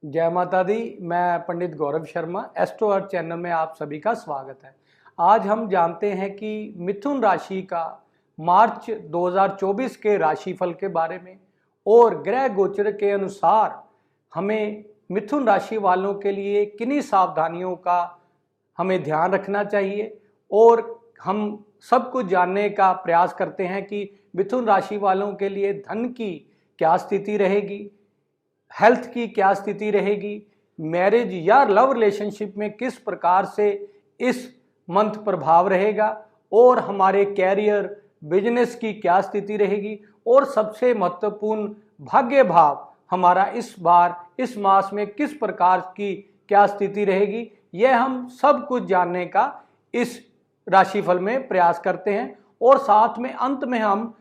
जय माता दी। मैं पंडित गौरव शर्मा, एस्ट्रो अर्थ चैनल में आप सभी का स्वागत है। आज हम जानते हैं कि मिथुन राशि का मार्च 2024 के राशिफल के बारे में और ग्रह गोचर के अनुसार हमें मिथुन राशि वालों के लिए किन्हीं सावधानियों का हमें ध्यान रखना चाहिए। और हम सब कुछ जानने का प्रयास करते हैं कि मिथुन राशि वालों के लिए धन की क्या स्थिति रहेगी, हेल्थ की क्या स्थिति रहेगी, मैरिज या लव रिलेशनशिप में किस प्रकार से इस मंथ प्रभाव रहेगा, और हमारे कैरियर बिजनेस की क्या स्थिति रहेगी, और सबसे महत्वपूर्ण भाग्य भाव हमारा इस बार इस मास में किस प्रकार की क्या स्थिति रहेगी, यह हम सब कुछ जानने का इस राशिफल में प्रयास करते हैं। और साथ में अंत में हम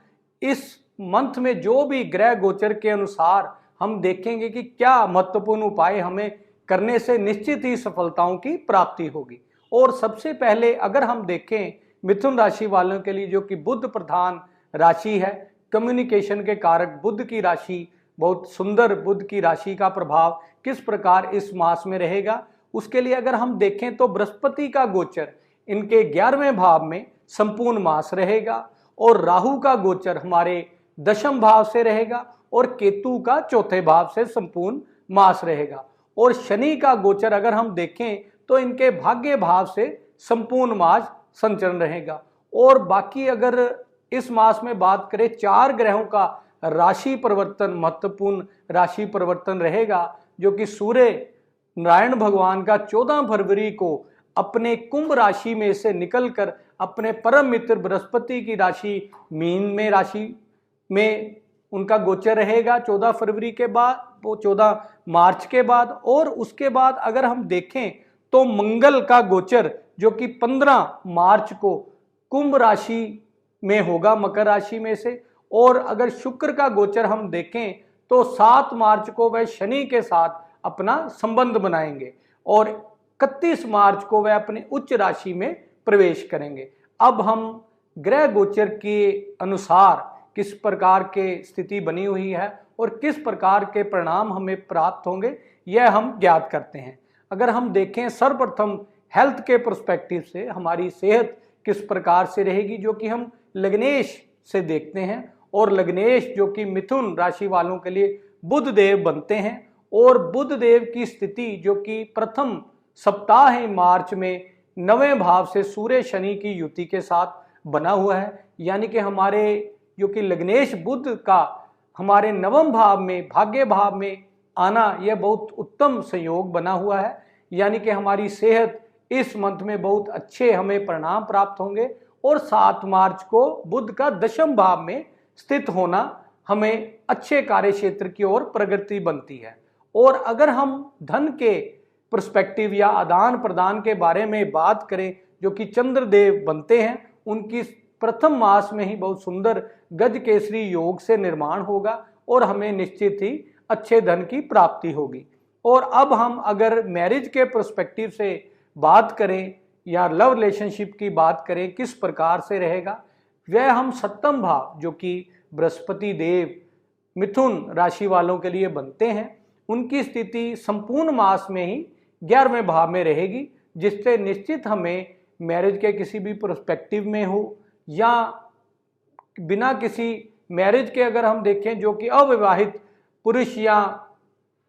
इस मंथ में जो भी ग्रह गोचर के अनुसार हम देखेंगे कि क्या महत्वपूर्ण उपाय हमें करने से निश्चित ही सफलताओं की प्राप्ति होगी। और सबसे पहले अगर हम देखें मिथुन राशि वालों के लिए, जो कि बुध प्रधान राशि है, कम्युनिकेशन के कारक बुध की राशि, बहुत सुंदर बुध की राशि का प्रभाव किस प्रकार इस मास में रहेगा, उसके लिए अगर हम देखें तो बृहस्पति का गोचर इनके 11वें भाव में संपूर्ण मास रहेगा, और राहु का गोचर हमारे 10वें भाव से रहेगा, और केतु का 4थे भाव से संपूर्ण मास रहेगा। और शनि का गोचर अगर हम देखें तो इनके भाग्य भाव से संपूर्ण मास संचरण रहेगा। और बाकी अगर इस मास में बात करें, 4 ग्रहों का राशि परिवर्तन, महत्वपूर्ण राशि परिवर्तन रहेगा, जो कि सूर्य नारायण भगवान का 14 फरवरी को अपने कुंभ राशि में से निकलकर अपने परम मित्र बृहस्पति की राशि मीन में राशि में उनका गोचर रहेगा 14 फरवरी के बाद, वो 14 मार्च के बाद। और उसके बाद अगर हम देखें तो मंगल का गोचर जो कि 15 मार्च को कुंभ राशि में होगा, मकर राशि में से। और अगर शुक्र का गोचर हम देखें तो 7 मार्च को वह शनि के साथ अपना संबंध बनाएंगे, और 31 मार्च को वह अपने उच्च राशि में प्रवेश करेंगे। अब हम ग्रह गोचर के अनुसार किस प्रकार के स्थिति बनी हुई है और किस प्रकार के परिणाम हमें प्राप्त होंगे, यह हम ज्ञात करते हैं। अगर हम देखें सर्वप्रथम हेल्थ के पर्सपेक्टिव से हमारी सेहत किस प्रकार से रहेगी, जो कि हम लग्नेश से देखते हैं। और लग्नेश जो कि मिथुन राशि वालों के लिए बुध देव बनते हैं, और बुध देव की स्थिति जो कि प्रथम सप्ताह है मार्च में 9वें भाव से सूर्य शनि की युति के साथ बना हुआ है। यानी कि हमारे जो कि लग्नेश बुध का हमारे 9वें भाव में भाग्य भाव में आना, यह बहुत उत्तम संयोग बना हुआ है। यानी कि हमारी सेहत इस मंथ में बहुत अच्छे हमें परिणाम प्राप्त होंगे। और 7 मार्च को बुध का 10वें भाव में स्थित होना हमें अच्छे कार्य क्षेत्र की ओर प्रगति बनती है। और अगर हम धन के पर्सपेक्टिव या आदान प्रदान के बारे में बात करें, जो कि चंद्रदेव बनते हैं, उनकी प्रथम मास में ही बहुत सुंदर गज केसरी योग से निर्माण होगा, और हमें निश्चित ही अच्छे धन की प्राप्ति होगी। और अब हम अगर मैरिज के पर्सपेक्टिव से बात करें या लव रिलेशनशिप की बात करें किस प्रकार से रहेगा, वह हम 7वें भाव जो कि बृहस्पति देव मिथुन राशि वालों के लिए बनते हैं, उनकी स्थिति संपूर्ण मास में ही 11वें भाव में रहेगी, जिससे निश्चित हमें मैरिज के किसी भी पर्सपेक्टिव में हो या बिना किसी मैरिज के अगर हम देखें जो कि अविवाहित पुरुष या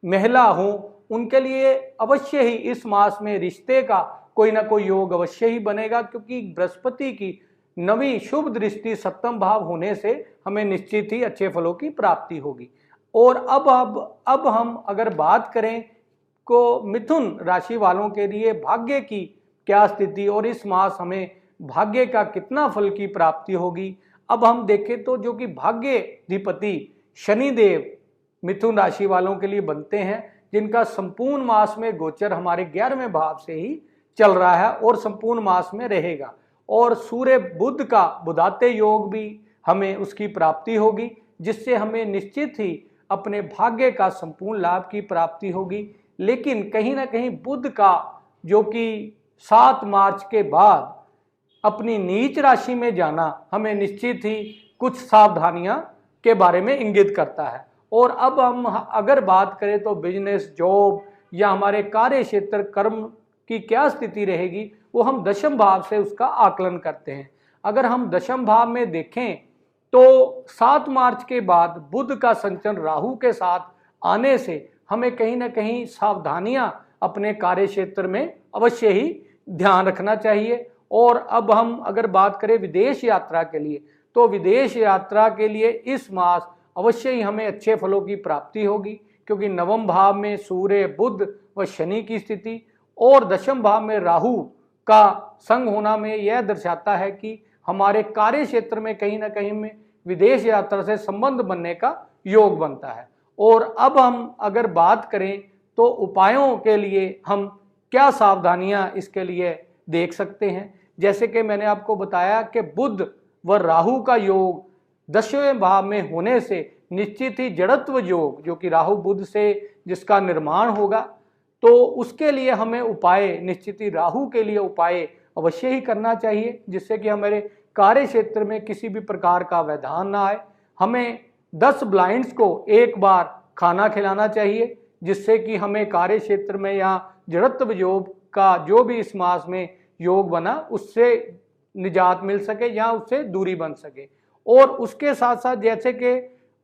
महिला हो, उनके लिए अवश्य ही इस मास में रिश्ते का कोई ना कोई योग अवश्य ही बनेगा, क्योंकि बृहस्पति की 9वीं शुभ दृष्टि 7वें भाव होने से हमें निश्चित ही अच्छे फलों की प्राप्ति होगी। और अब हम अगर बात करें को मिथुन राशि वालों के लिए भाग्य की क्या स्थिति और इस मास हमें भाग्य का कितना फल की प्राप्ति होगी, अब हम देखें तो जो कि भाग्याधिपति शनिदेव मिथुन राशि वालों के लिए बनते हैं, जिनका संपूर्ण मास में गोचर हमारे 11वें भाव से ही चल रहा है और संपूर्ण मास में रहेगा। और सूर्य बुध का बुधाते योग भी हमें उसकी प्राप्ति होगी, जिससे हमें निश्चित ही अपने भाग्य का संपूर्ण लाभ की प्राप्ति होगी। लेकिन कहीं ना कहीं बुध का जो कि 7 मार्च के बाद अपनी नीच राशि में जाना हमें निश्चित ही कुछ सावधानियां के बारे में इंगित करता है। और अब हम अगर बात करें तो बिजनेस, जॉब या हमारे कार्य क्षेत्र, कर्म की क्या स्थिति रहेगी, वो हम दशम भाव से उसका आकलन करते हैं। अगर हम दशम भाव में देखें तो 7 मार्च के बाद बुध का संचरण राहु के साथ आने से हमें कहीं ना कहीं सावधानियां अपने कार्य क्षेत्र में अवश्य ही ध्यान रखना चाहिए। और अब हम अगर बात करें विदेश यात्रा के लिए, तो विदेश यात्रा के लिए इस मास अवश्य ही हमें अच्छे फलों की प्राप्ति होगी, क्योंकि नवम भाव में सूर्य, बुध व शनि की स्थिति और दशम भाव में राहु का संग होना में यह दर्शाता है कि हमारे कार्य क्षेत्र में कहीं ना कहीं में विदेश यात्रा से संबंध बनने का योग बनता है। और अब हम अगर बात करें तो उपायों के लिए हम क्या सावधानियां इसके लिए देख सकते हैं। जैसे कि मैंने आपको बताया कि बुध व राहु का योग 10वें भाव में होने से निश्चित ही जड़त्व योग, जो कि राहु बुध से जिसका निर्माण होगा, तो उसके लिए हमें उपाय निश्चित ही राहु के लिए उपाय अवश्य ही करना चाहिए, जिससे कि हमारे कार्य क्षेत्र में किसी भी प्रकार का व्यवधान ना आए। हमें 10 ब्लाइंड्स को एक बार खाना खिलाना चाहिए, जिससे कि हमें कार्य क्षेत्र में या जड़त्व योग का जो भी इस मास में योग बना उससे निजात मिल सके या उससे दूरी बन सके। और उसके साथ साथ जैसे कि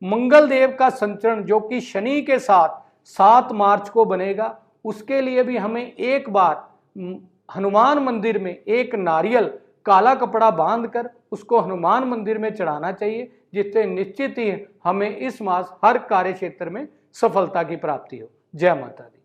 मंगल देव का संचरण जो कि शनि के साथ 7 मार्च को बनेगा, उसके लिए भी हमें एक बार हनुमान मंदिर में एक नारियल काला कपड़ा बांधकर उसको हनुमान मंदिर में चढ़ाना चाहिए, जिससे निश्चित ही हमें इस मास हर कार्य क्षेत्र में सफलता की प्राप्ति हो। जय माता दी।